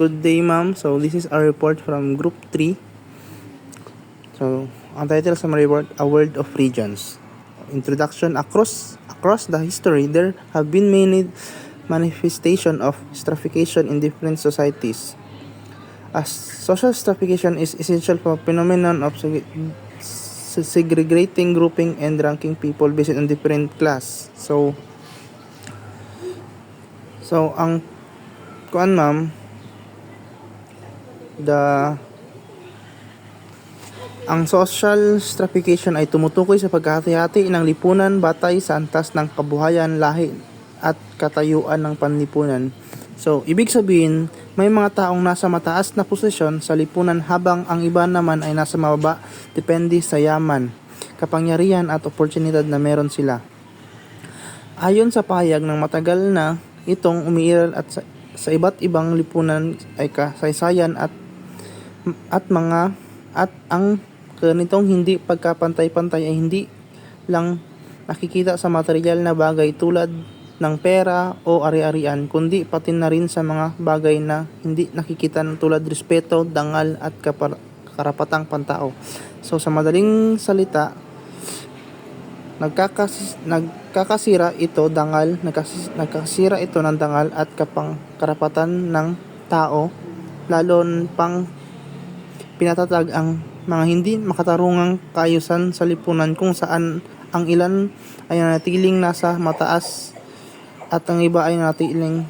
Good day, ma'am. So, this is our report from Group 3. So, ang title sa my report, A World of Regions. Introduction. Across the history, there have been many manifestation of stratification in different societies. As social stratification is essential for phenomenon of segregating, grouping, and ranking people based on different class. So ang kuan ma'am, ang social stratification ay tumutukoy sa paghati-hati ng lipunan batay sa antas ng kabuhayan, lahi at katayuan ng panlipunan. So, ibig sabihin, may mga taong nasa mataas na posisyon sa lipunan habang ang iba naman ay nasa mababa, depende sa yaman, kapangyarihan at oportunidad na meron sila. Ayon sa pahayag ng matagal na itong umiiral at sa iba't ibang lipunan ay kasaysayan at ang ganitong hindi pagkapantay-pantay ay hindi lang nakikita sa material na bagay tulad ng pera o ari-arian, kundi pati na rin sa mga bagay na hindi nakikita tulad respeto, dangal at karapatang pantao. So sa madaling salita, nagkakasira ito ng dangal at karapatan ng tao, lalo pang pinatatag ang mga hindi makatarungang kaayusan sa lipunan kung saan ang ilan ay nanatiling nasa mataas at ang iba ay nanatiling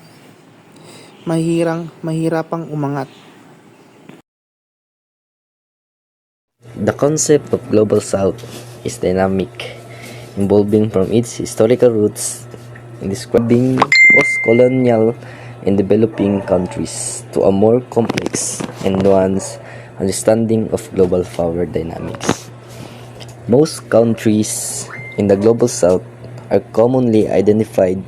mahirapang umangat. The concept of Global South is dynamic, evolving from its historical roots in describing post-colonial and developing countries to a more complex and nuanced understanding of global power dynamics. Most countries in the Global South are commonly identified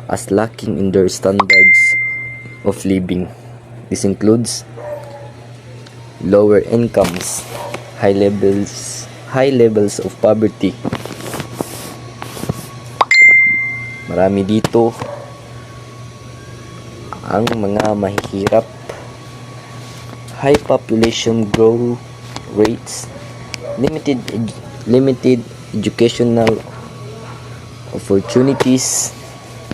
as lacking in their standards of living. This includes lower incomes, high levels of poverty. Marami dito ang mga mahihirap, high population growth rates, limited educational opportunities,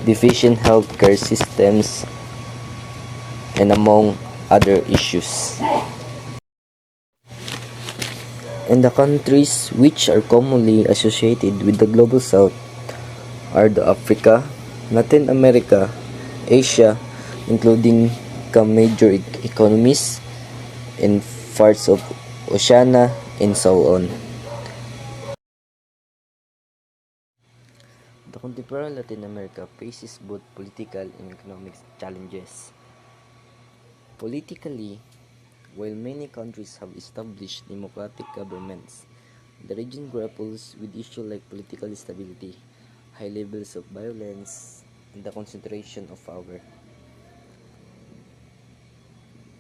deficient healthcare systems, and among other issues. And the countries which are commonly associated with the Global South are the Africa, Latin America, Asia, including major economies, and parts of Oceania, and so on. The contemporary Latin America faces both political and economic challenges. Politically, while many countries have established democratic governments, the region grapples with issues like political instability, high levels of violence, and the concentration of power.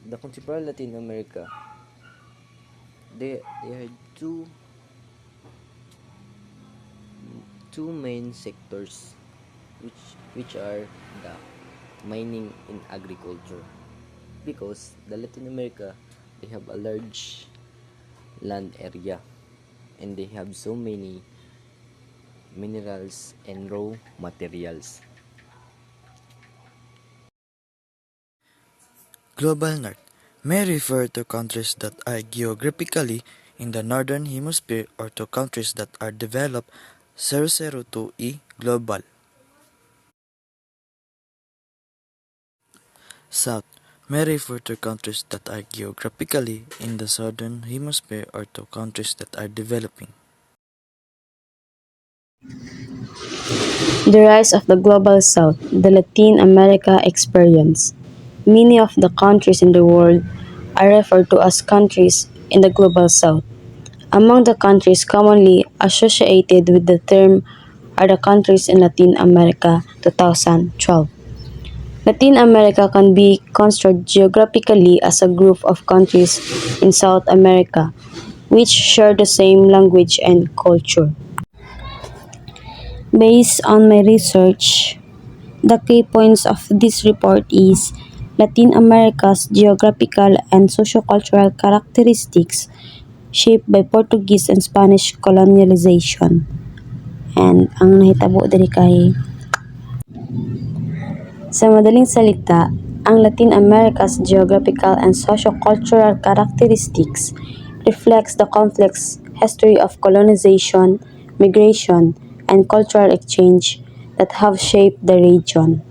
The contemporary Latin America, there are two main sectors which are the mining and agriculture, because the Latin America, they have a large land area and they have so many minerals and raw materials. Global North may refer to countries that are geographically in the northern hemisphere or to countries that are developed 002E global. South may refer to countries that are geographically in the southern hemisphere or to countries that are developing. The rise of the Global South, the Latin America experience. Many of the countries in the world are referred to as countries in the Global South. Among the countries commonly associated with the term are the countries in Latin America 2012. Latin America can be construed geographically as a group of countries in South America which share the same language and culture. Based on my research, the key points of this report is Latin America's geographical and sociocultural characteristics shaped by Portuguese and Spanish colonialization. And ang nahitabo diri kay sa madaling salita, ang Latin America's geographical and sociocultural characteristics reflects the complex history of colonization, migration, and cultural exchange that have shaped the region.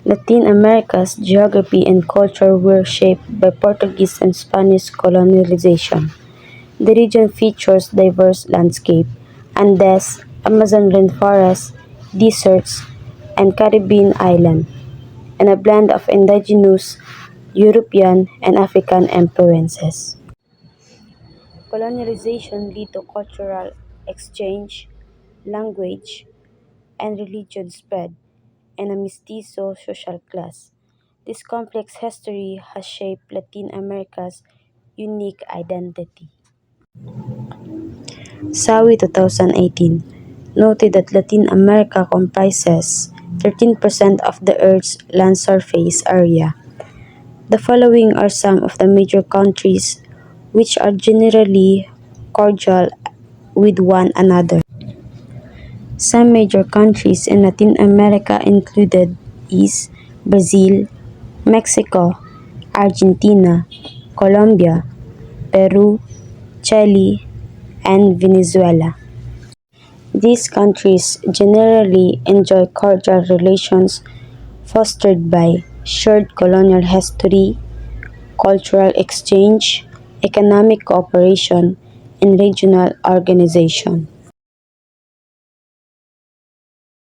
Latin America's geography and culture were shaped by Portuguese and Spanish colonization. The region features diverse landscape, Andes, Amazon rainforests, deserts, and Caribbean island, and a blend of indigenous, European, and African influences. Colonialization led to cultural exchange, language, and religion spread, and a mestizo social class. This complex history has shaped Latin America's unique identity. Sawi 2018 noted that Latin America comprises 13% of the Earth's land surface area. The following are some of the major countries which are generally cordial with one another. Some major countries in Latin America included is Brazil, Mexico, Argentina, Colombia, Peru, Chile, and Venezuela. These countries generally enjoy cordial relations fostered by shared colonial history, cultural exchange, economic cooperation, and regional organization.